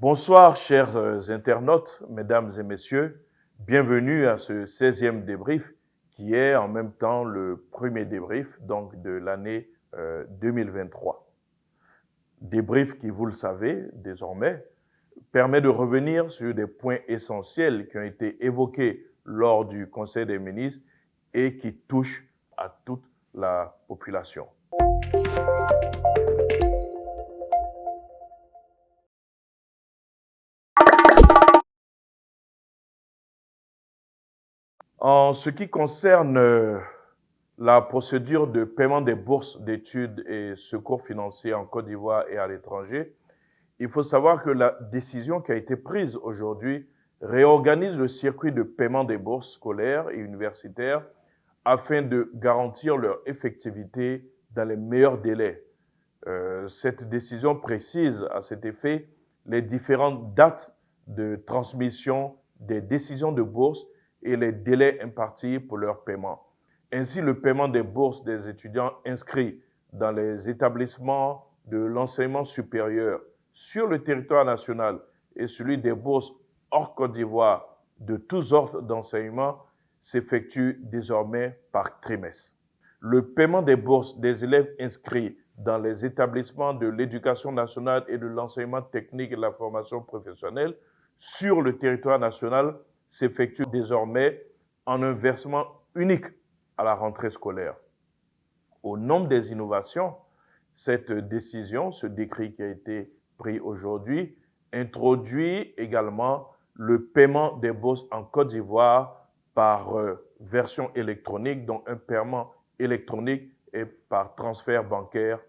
Bonsoir, chers internautes, mesdames et messieurs. Bienvenue à ce 16e débrief qui est en même temps le premier débrief donc, de l'année 2023. Débrief qui, vous le savez désormais, permet de revenir sur des points essentiels qui ont été évoqués lors du Conseil des ministres et qui touchent à toute la population. En ce qui concerne la procédure de paiement des bourses d'études et secours financiers en Côte d'Ivoire et à l'étranger, il faut savoir que la décision qui a été prise aujourd'hui réorganise le circuit de paiement des bourses scolaires et universitaires afin de garantir leur effectivité dans les meilleurs délais. Cette décision précise à cet effet les différentes dates de transmission des décisions de bourse et les délais impartis pour leur paiement. Ainsi, le paiement des bourses des étudiants inscrits dans les établissements de l'enseignement supérieur sur le territoire national et celui des bourses hors Côte d'Ivoire de tous ordres d'enseignement s'effectue désormais par trimestre. Le paiement des bourses des élèves inscrits dans les établissements de l'éducation nationale et de l'enseignement technique et de la formation professionnelle sur le territoire national s'effectue désormais en un versement unique à la rentrée scolaire. Au nombre des innovations, cette décision, ce décret qui a été pris aujourd'hui, introduit également le paiement des bourses en Côte d'Ivoire par version électronique, donc un paiement électronique et par transfert bancaire.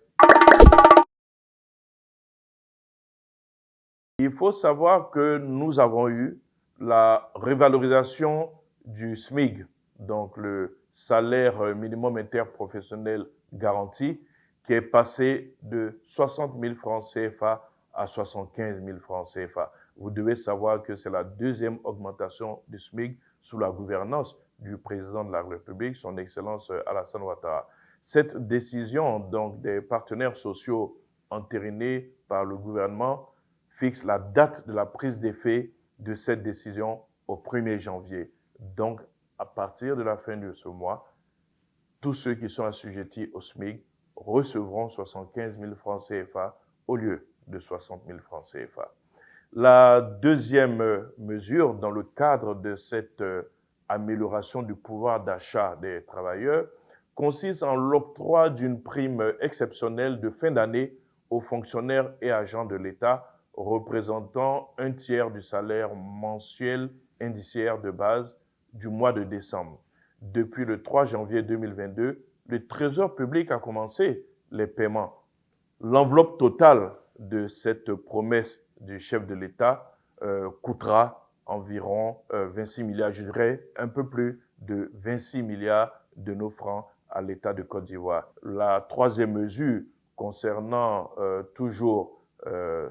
Il faut savoir que nous avons eu la revalorisation du SMIG, donc le salaire minimum interprofessionnel garanti, qui est passé de 60 000 francs CFA à 75 000 francs CFA. Vous devez savoir que c'est la deuxième augmentation du SMIG sous la gouvernance du président de la République, son Excellence Alassane Ouattara. Cette décision donc, des partenaires sociaux entérinée par le gouvernement fixe la date de la prise d'effet de cette décision au 1er janvier. Donc, à partir de la fin de ce mois, tous ceux qui sont assujettis au SMIC recevront 75 000 francs CFA au lieu de 60 000 francs CFA. La deuxième mesure dans le cadre de cette amélioration du pouvoir d'achat des travailleurs consiste en l'octroi d'une prime exceptionnelle de fin d'année aux fonctionnaires et agents de l'État représentant un tiers du salaire mensuel indiciaire de base du mois de décembre. Depuis le 3 janvier 2022, le Trésor public a commencé les paiements. L'enveloppe totale de cette promesse du chef de l'État coûtera environ 26 milliards, je dirais un peu plus de 26 milliards de nos francs à l'État de Côte d'Ivoire. La troisième mesure concernant toujours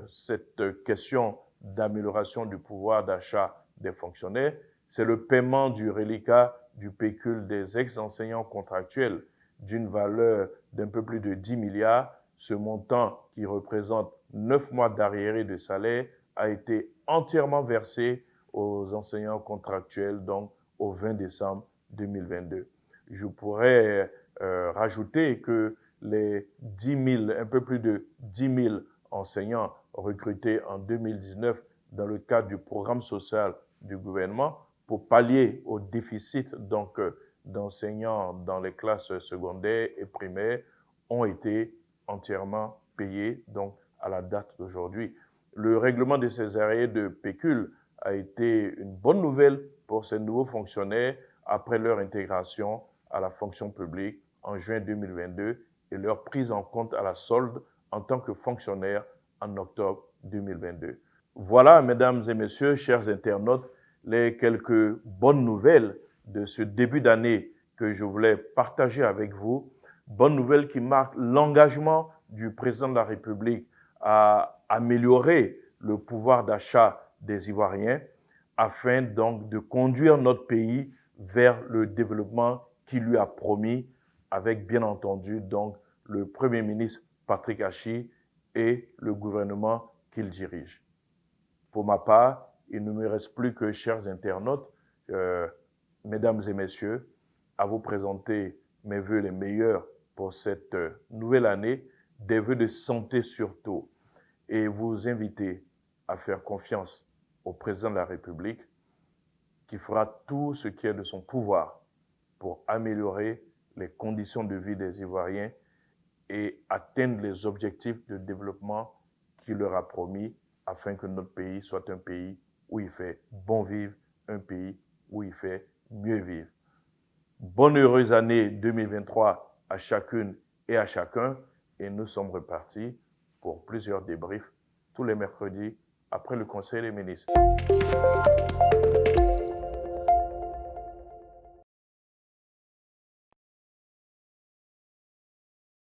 cette question d'amélioration du pouvoir d'achat des fonctionnaires, c'est le paiement du reliquat du pécule des ex-enseignants contractuels d'une valeur d'un peu plus de 10 milliards. Ce montant, qui représente 9 mois d'arriérés de salaire, a été entièrement versé aux enseignants contractuels, donc au 20 décembre 2022. Je pourrais rajouter que les 10 000, un peu plus de 10 000 enseignants recrutés en 2019 dans le cadre du programme social du gouvernement pour pallier au déficit d'enseignants dans les classes secondaires et primaires ont été entièrement payés donc à la date d'aujourd'hui. Le règlement de ces arrêts de pécule a été une bonne nouvelle pour ces nouveaux fonctionnaires après leur intégration à la fonction publique en juin 2022 et leur prise en compte à la solde en tant que fonctionnaires en octobre 2022. Voilà, mesdames et messieurs, chers internautes, les quelques bonnes nouvelles de ce début d'année que je voulais partager avec vous. Bonnes nouvelles qui marquent l'engagement du président de la République à améliorer le pouvoir d'achat des Ivoiriens afin donc de conduire notre pays vers le développement qu'il lui a promis avec bien entendu donc le Premier ministre Patrick Achi et le gouvernement qu'il dirige. Pour ma part, il ne me reste plus que, chers internautes, mesdames et messieurs, à vous présenter mes vœux les meilleurs pour cette nouvelle année, des vœux de santé surtout, et vous inviter à faire confiance au président de la République qui fera tout ce qui est de son pouvoir pour améliorer les conditions de vie des Ivoiriens et atteindre les objectifs de développement qu'il leur a promis afin que notre pays soit un pays où il fait bon vivre, un pays où il fait mieux vivre. Bonne heureuse année 2023 à chacune et à chacun, et nous sommes repartis pour plusieurs débriefs tous les mercredis après le Conseil des ministres.